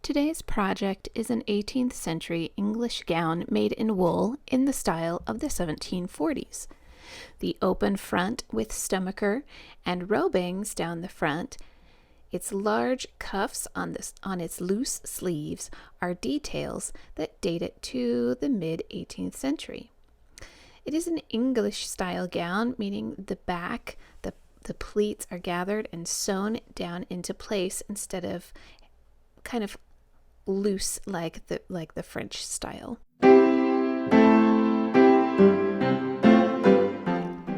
Today's project is an 18th century English gown made in wool in the style of the 1740s. The open front with stomacher and robings down the front, its large cuffs on its loose sleeves are details that date it to the mid-18th century. It is an English style gown, meaning the back, the pleats are gathered and sewn down into place instead of kind of loose like the French style. To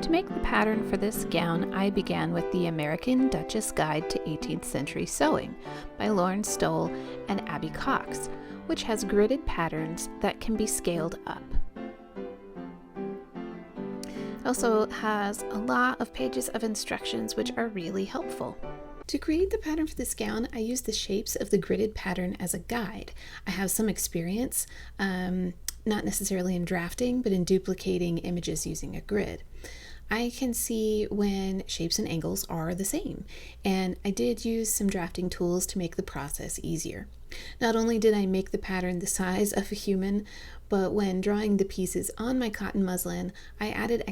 make the pattern for this gown, I began with the American Duchess Guide to 18th Century Sewing by Lauren Stoll and Abby Cox, which has gridded patterns that can be scaled up. It also has a lot of pages of instructions which are really helpful. To create the pattern for this gown, I used the shapes of the gridded pattern as a guide. I have some experience, not necessarily in drafting, but in duplicating images using a grid. I can see when shapes and angles are the same, and I did use some drafting tools to make the process easier. Not only did I make the pattern the size of a human, but when drawing the pieces on my cotton muslin, I added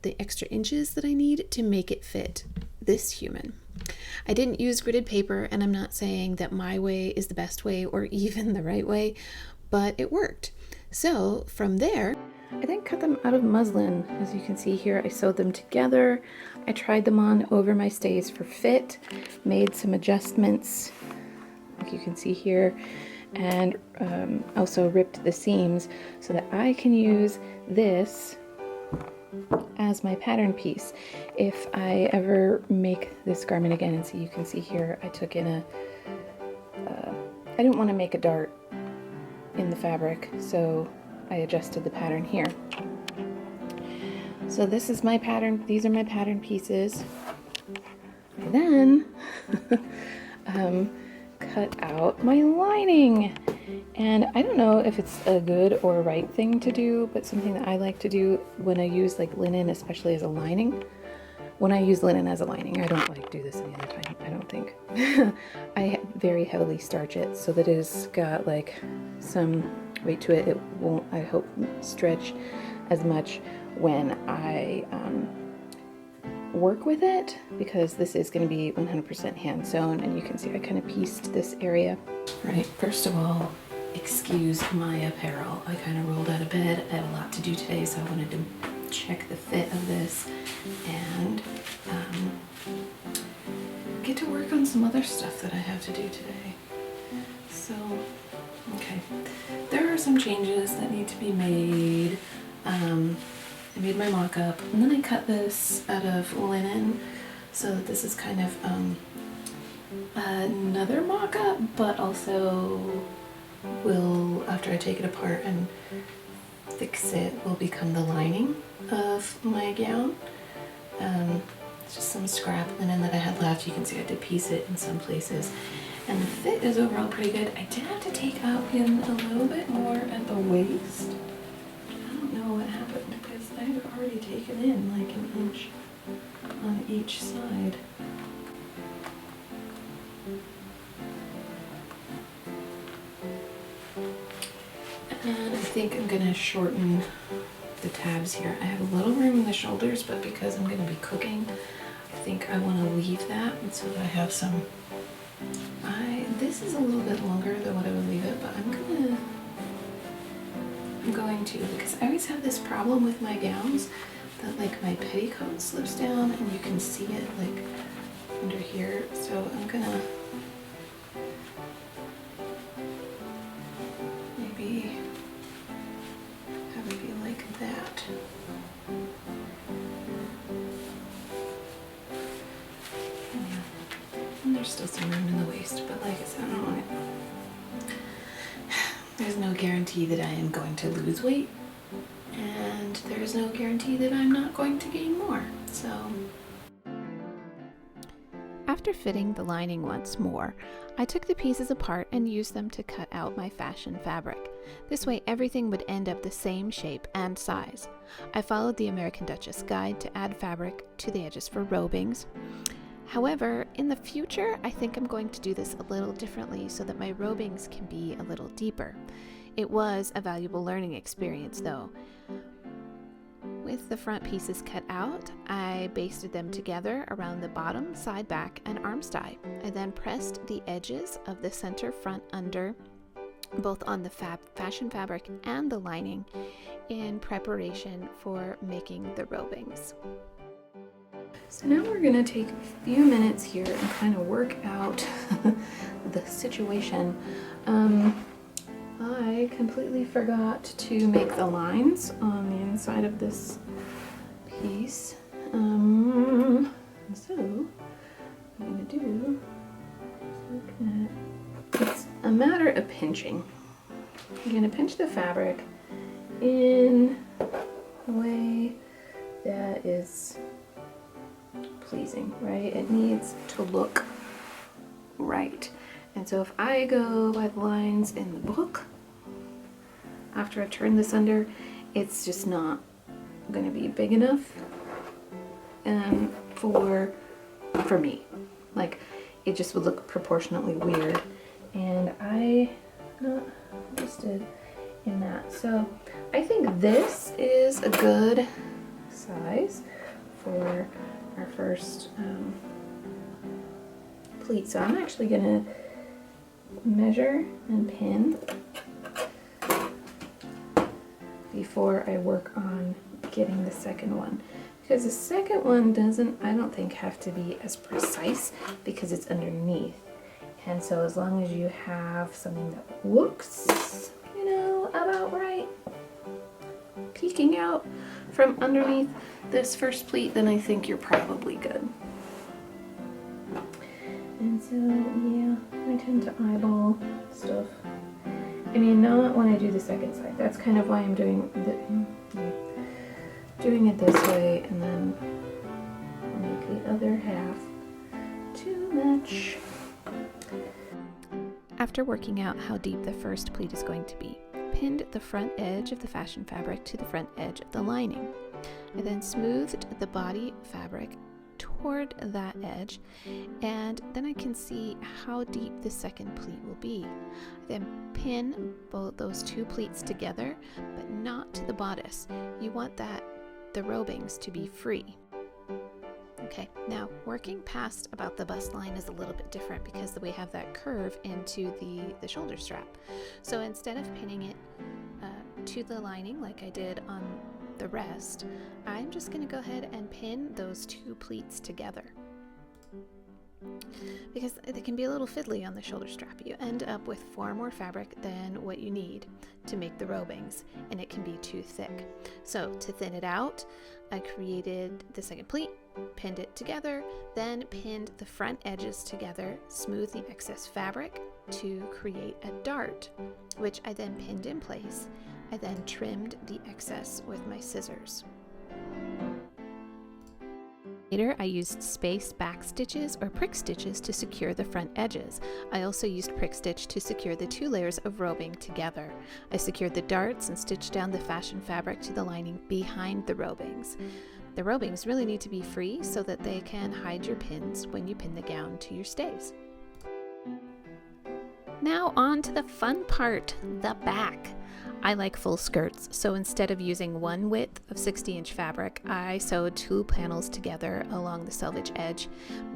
the extra inches that I need to make it fit this human. I didn't use gridded paper, and I'm not saying that my way is the best way or even the right way, but it worked. So from there, I then cut them out of muslin. As you can see here, I sewed them together. I tried them on over my stays for fit, made some adjustments, like you can see here, and also ripped the seams so that I can use this as my pattern piece if I ever make this garment again. And so you can see here, I took in I didn't want to make a dart in the fabric, so I adjusted the pattern here. So this is my pattern, these are my pattern pieces. I then cut out my lining. And I don't know if it's a good or a right thing to do, but something that I like to do when I use like linen, especially as a lining. When I use linen as a lining, I don't like do this any other time, I don't think. I very heavily starch it so that it's got like some weight to it. It won't, I hope, stretch as much when I work with it, because this is going to be 100% hand sewn, and you can see I kind of pieced this area. Right, first of all, excuse my apparel. I kind of rolled out of bed. I have a lot to do today, so I wanted to check the fit of this and get to work on some other stuff that I have to do today. So, okay, there are some changes that need to be made. I made my mock-up, and then I cut this out of linen so that this is kind of another mock-up, but also will, after I take it apart and fix it, will become the lining of my gown. It's just some scrap linen that I had left. You can see I did piece it in some places, and the fit is overall pretty good. I did have to take out in a little bit more at the waist. I don't know what happened because I had already taken in like an inch on each side. And I think I'm gonna shorten the tabs here. I have a little room in the shoulders, but because I'm gonna be cooking, I think I wanna leave that, and so that I have some, this is a little bit longer than what I would leave it, but I'm going to, because I always have this problem with my gowns, that like my petticoat slips down and you can see it like under here, so I'm gonna maybe have it be like that. Yeah. And there's still some room in the waist, but like I said, I don't want it. There's no guarantee that I am going to lose weight, and there's no guarantee that I'm not going to gain more, so. After fitting the lining once more, I took the pieces apart and used them to cut out my fashion fabric. This way everything would end up the same shape and size. I followed the American Duchess guide to add fabric to the edges for robings. However, in the future, I think I'm going to do this a little differently so that my robings can be a little deeper. It was a valuable learning experience though. With the front pieces cut out, I basted them together around the bottom, side, back, and armscye. I then pressed the edges of the center front under, both on the fashion fabric and the lining, in preparation for making the robings. So now we're going to take a few minutes here and kind of work out the situation. I completely forgot to make the lines on the inside of this piece. So what I'm going to do is it's a matter of pinching. I'm going to pinch the fabric in a way that is pleasing, right? It needs to look right. And so if I go by the lines in the book, after I turn this under, it's just not going to be big enough for me. Like, it just would look proportionately weird, and I'm not interested in that. So I think this is a good size for our first pleat. So I'm actually going to measure and pin before I work on getting the second one, because the second one I don't think have to be as precise because it's underneath. And so as long as you have something that looks, you know, about right, peeking out from underneath this first pleat, then I think you're probably good. And so, yeah, I tend to eyeball stuff. I mean, not when I do the second side. That's kind of why I'm doing it this way, and then I'll make the other half to match. After working out how deep the first pleat is going to be, pinned the front edge of the fashion fabric to the front edge of the lining. I then smoothed the body fabric toward that edge, and then I can see how deep the second pleat will be. I then pin both those two pleats together, but not to the bodice. You want the robings to be free. Okay, now working past about the bust line is a little bit different because we have that curve into the shoulder strap. So instead of pinning it to the lining like I did on the rest, I'm just going to go ahead and pin those two pleats together, because they can be a little fiddly on the shoulder strap. You end up with far more fabric than what you need to make the robings, and it can be too thick. So to thin it out, I created the second pleat, pinned it together, then pinned the front edges together, smoothed the excess fabric to create a dart, which I then pinned in place. I then trimmed the excess with my scissors. Later, I used spaced back stitches or prick stitches to secure the front edges. I also used prick stitch to secure the two layers of robing together. I secured the darts and stitched down the fashion fabric to the lining behind the robings. The robings really need to be free so that they can hide your pins when you pin the gown to your stays. Now on to the fun part, the back. I like full skirts, so instead of using one width of 60-inch fabric, I sewed two panels together along the selvage edge,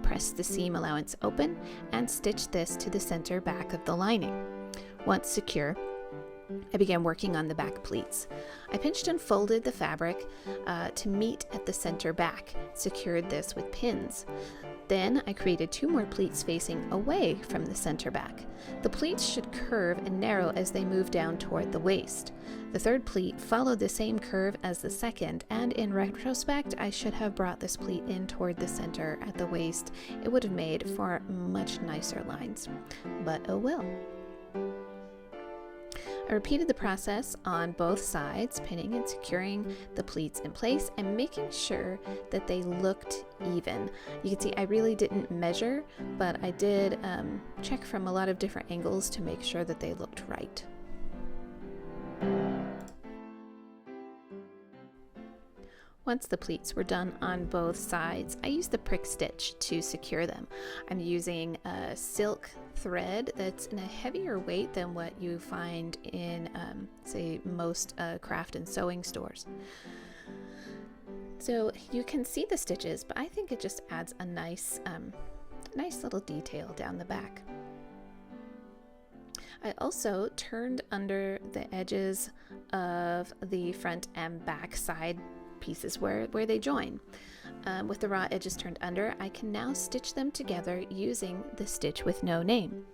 pressed the seam allowance open, and stitched this to the center back of the lining. Once secure, I began working on the back pleats. I pinched and folded the fabric to meet at the center back, secured this with pins. Then I created two more pleats facing away from the center back. The pleats should curve and narrow as they move down toward the waist. The third pleat followed the same curve as the second, and in retrospect, I should have brought this pleat in toward the center at the waist. It would have made for much nicer lines, but oh well. I repeated the process on both sides, pinning and securing the pleats in place and making sure that they looked even. You can see I really didn't measure, but I did check from a lot of different angles to make sure that they looked right. Once the pleats were done on both sides, I used the prick stitch to secure them. I'm using a silk thread that's in a heavier weight than what you find in, say, most craft and sewing stores. So you can see the stitches, but I think it just adds a nice little detail down the back. I also turned under the edges of the front and back side pieces where they join. With the raw edges turned under, I can now stitch them together using the stitch with no name.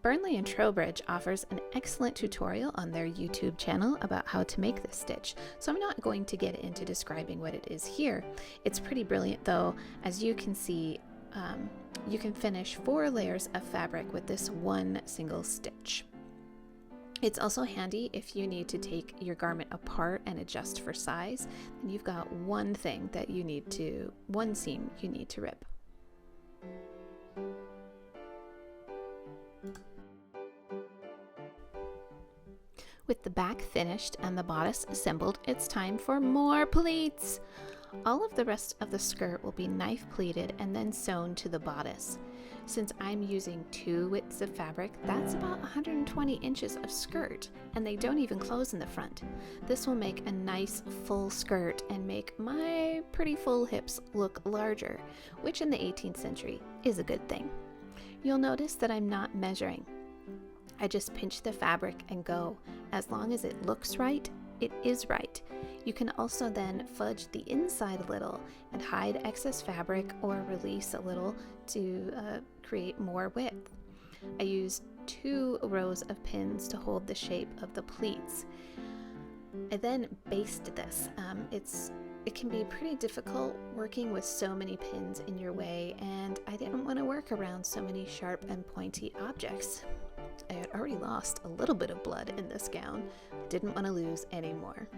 Burnley and Trowbridge offers an excellent tutorial on their YouTube channel about how to make this stitch, so I'm not going to get into describing what it is here. It's pretty brilliant though. As you can see, you can finish 4 layers of fabric with this one single stitch. It's also handy if you need to take your garment apart and adjust for size, and you've got one seam you need to rip. With the back finished and the bodice assembled, it's time for more pleats. All of the rest of the skirt will be knife pleated and then sewn to the bodice. Since I'm using 2 widths of fabric, that's about 120 inches of skirt, and they don't even close in the front. This will make a nice full skirt and make my pretty full hips look larger, which in the 18th century is a good thing. You'll notice that I'm not measuring. I just pinch the fabric and go. As long as it looks right, it is right. You can also then fudge the inside a little and hide excess fabric or release a little to create more width. I used 2 rows of pins to hold the shape of the pleats. I then basted this. It can be pretty difficult working with so many pins in your way, and I didn't want to work around so many sharp and pointy objects. I had already lost a little bit of blood in this gown. I didn't want to lose any more.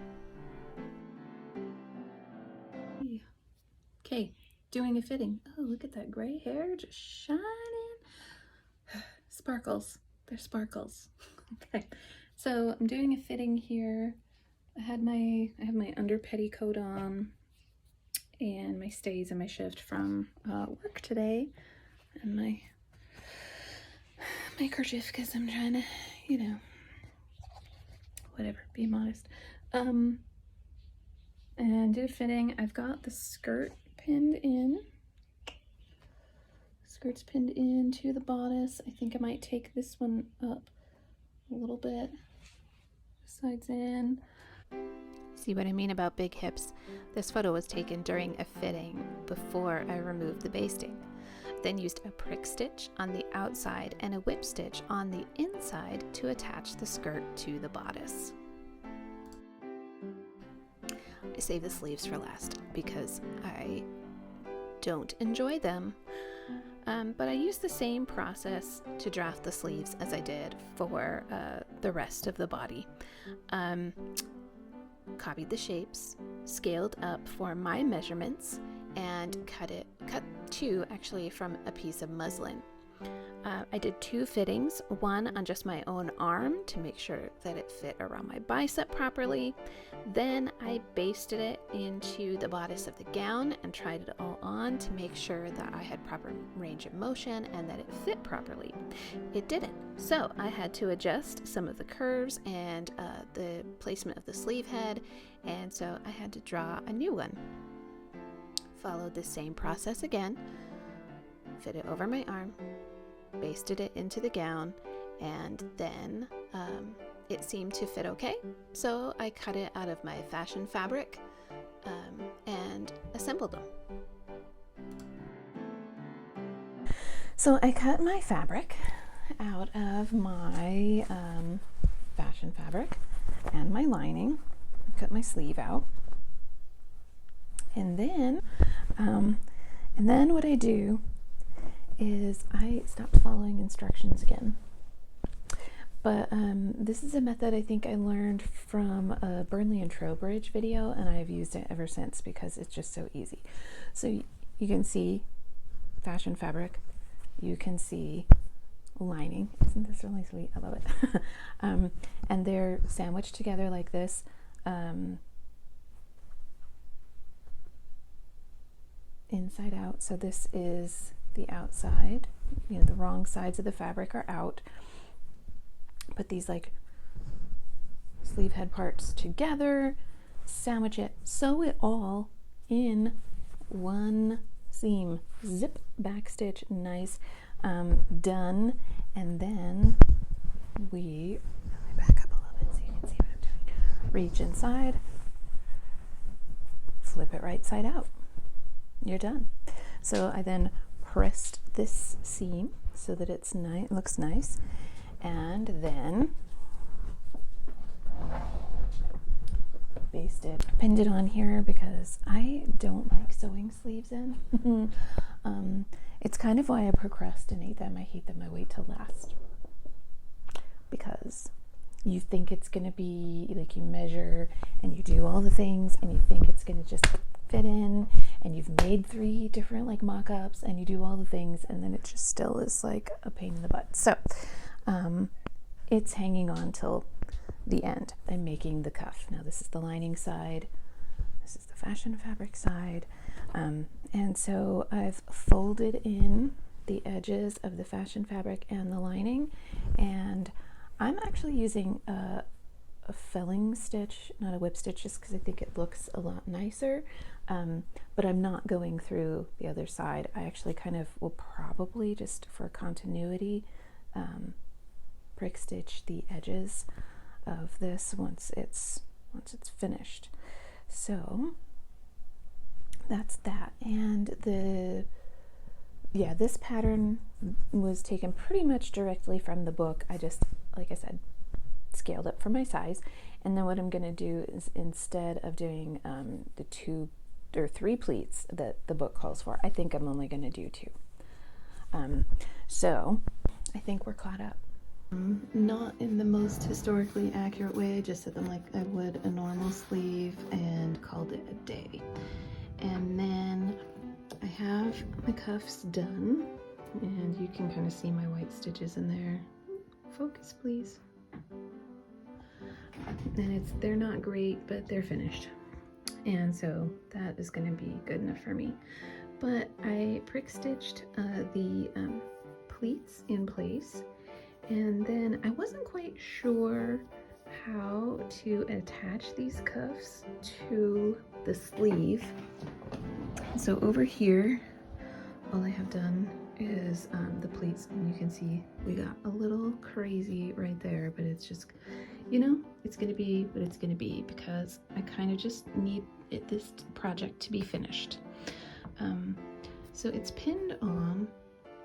Okay, doing a fitting. Oh, look at that gray hair just shining. Sparkles. They're sparkles. Okay, so I'm doing a fitting here. I have my under petticoat on and my stays and my shift from work today, and my kerchief because I'm trying to, whatever, be modest. And did a fitting. I've got the skirt pinned in. Skirt's pinned into the bodice. I think I might take this one up a little bit. Sides in. See what I mean about big hips? This photo was taken during a fitting before I removed the basting. Then used a prick stitch on the outside and a whip stitch on the inside to attach the skirt to the bodice. I save the sleeves for last because I don't enjoy them, but I use the same process to draft the sleeves as I did for the rest of the body. Copied the shapes, scaled up for my measurements, and cut 2 actually from a piece of muslin. I did 2 fittings, one on just my own arm to make sure that it fit around my bicep properly. Then I basted it into the bodice of the gown and tried it all on to make sure that I had proper range of motion and that it fit properly. It didn't, so I had to adjust some of the curves and the placement of the sleeve head, and so I had to draw a new one. Followed the same process again, fit it over my arm, basted it into the gown, and then it seemed to fit okay, so I cut it out of my fashion fabric and assembled them. So I cut my fabric out of my fashion fabric and my lining, cut my sleeve out, and then what I do is I stopped following instructions again. But this is a method I think I learned from a Burnley and Trowbridge video, and I've used it ever since because it's just so easy. So you can see fashion fabric, you can see lining. Isn't this really sweet? I love it. And they're sandwiched together like this. inside out. So this is the outside, you know, the wrong sides of the fabric are out. Put these like sleeve head parts together, sandwich it, sew it all in one seam, zip, back stitch, nice, done. And then let me back up a little bit so you can see what I'm doing. Reach inside, flip it right side out. You're done. So I then pressed this seam so that it's nice, looks nice, and then basted, pinned it on here because I don't like sewing sleeves in. It's kind of why I procrastinate them. I hate them. I wait till last because you think it's going to be like, you measure and you do all the things and you think it's going to just fit in, and you've made 3 different like mock-ups and you do all the things, and then it just still is like a pain in the butt. So it's hanging on till the end. I'm making the cuff. Now this is the lining side, this is the fashion fabric side, and so I've folded in the edges of the fashion fabric and the lining, and I'm actually using a felling stitch, not a whip stitch, just because I think it looks a lot nicer, but I'm not going through the other side. I actually kind of will probably, just for continuity, prick stitch the edges of this once it's finished. So that's that. And this pattern was taken pretty much directly from the book. I just, like I said, scaled up for my size. And then what I'm going to do is, instead of doing the 2 or 3 pleats that the book calls for, I think I'm only going to do 2. So I think we're caught up. Not in the most historically accurate way. I just set them like I would a normal sleeve and called it a day. And then I have my cuffs done, and you can kind of see my white stitches in there. Focus, please. And they're not great, but they're finished. And so that is going to be good enough for me. But I prick stitched the pleats in place. And then I wasn't quite sure how to attach these cuffs to the sleeve. So over here, all I have done is the pleats, and you can see we got a little crazy right there, but it's just, you know, it's gonna be what it's gonna be, because I kind of just need this project to be finished. So it's pinned on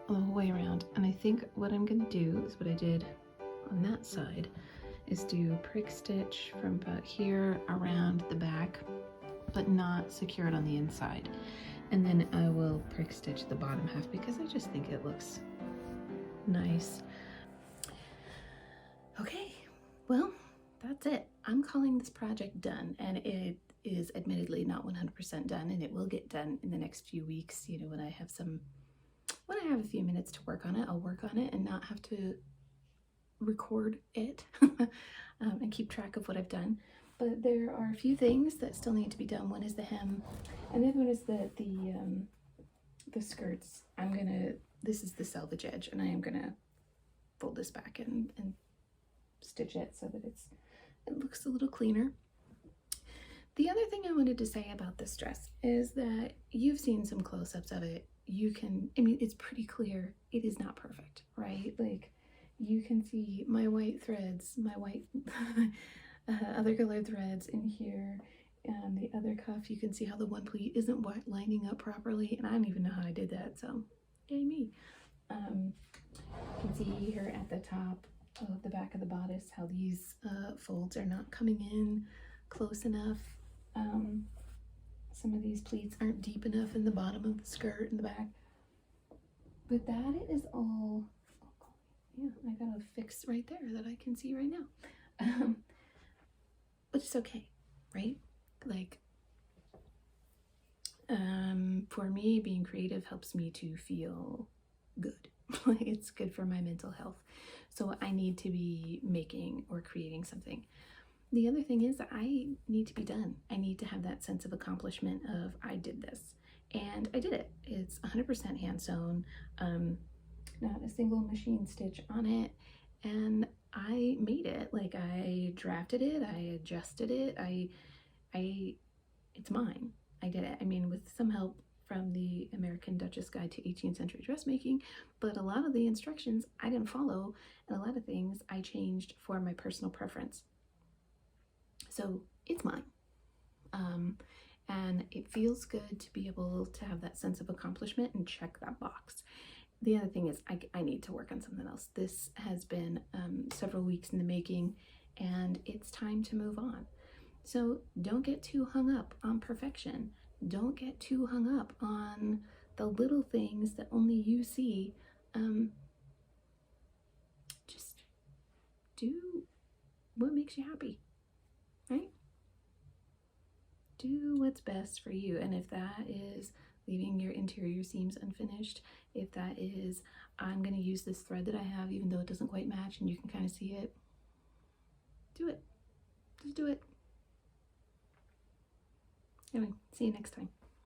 all the way around, and I think what I'm gonna do is what I did on that side, is do prick stitch from about here around the back, but not secure it on the inside. And then I will prick stitch the bottom half because I just think it looks nice. Okay, well, that's it. I'm calling this project done, and it is admittedly not 100% done, and it will get done in the next few weeks. You know, when I have a few minutes to work on it, I'll work on it and not have to record it and keep track of what I've done. But there are a few things that still need to be done. One is the hem, and the other one is the skirts. This is the selvage edge, and I am gonna fold this back and stitch it so that it looks a little cleaner. The other thing I wanted to say about this dress is that you've seen some close-ups of it. It's pretty clear it is not perfect, right? Like, you can see my white threads, my white other colored threads in here, and the other cuff, you can see how the one pleat isn't lining up properly, and I don't even know how I did that, so yay me. You can see here at the top of the back of the bodice how these folds are not coming in close enough. Some of these pleats aren't deep enough in the bottom of the skirt in the back. But that is all, yeah, I got a fix right there that I can see right now. But it's okay, right? Like, for me, being creative helps me to feel good. It's good for my mental health. So I need to be making or creating something. The other thing is that I need to be done. I need to have that sense of accomplishment of I did this. And I did it. It's 100% hand sewn, not a single machine stitch on it. And I made it. Like, I drafted it, I adjusted it, it's mine. I did it. I mean, with some help from the American Duchess Guide to 18th Century Dressmaking, but a lot of the instructions I didn't follow, and a lot of things I changed for my personal preference. So it's mine. And it feels good to be able to have that sense of accomplishment and check that box. The other thing is I need to work on something else. This has been several weeks in the making, and it's time to move on. So don't get too hung up on perfection. Don't get too hung up on the little things that only you see. Just do what makes you happy, right? Do what's best for you. And if that is leaving your interior seams unfinished, if that is, I'm going to use this thread that I have even though it doesn't quite match and you can kind of see it, do it. Just do it. Anyway, see you next time.